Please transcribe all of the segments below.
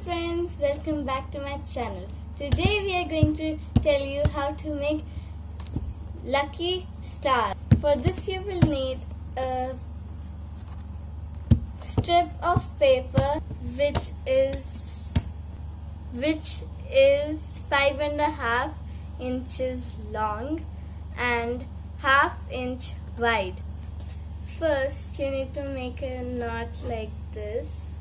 friends, welcome back to my channel. Today we are going to tell you how to make lucky stars. For this you will need a strip of paper which is 5.5 inches long and half inch wide. First you need to make a knot like this.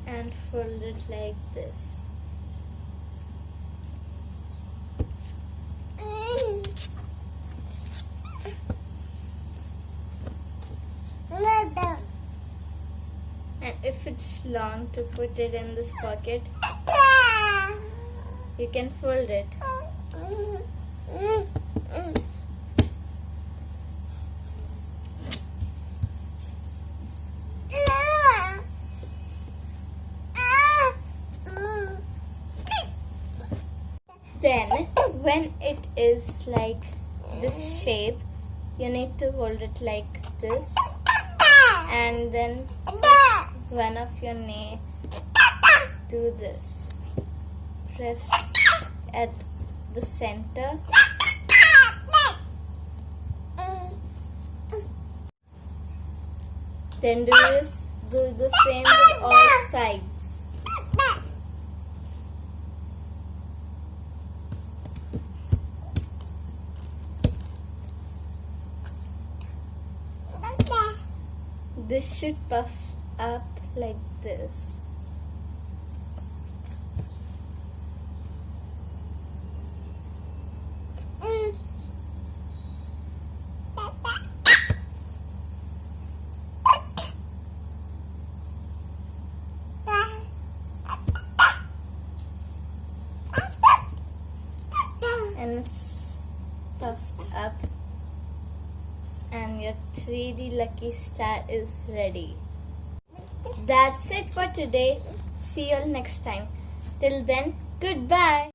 And fold it like this. And if it's long, to put it in this pocket, you can fold it. Then, when it is like this shape, you need to hold it like this, and then one of your nails, do this. Press at the center. Then do the same with all sides. This should puff up like this. And it's puffed up. And your 3D lucky star is ready. That's it for today. See you all next time. Till then, goodbye.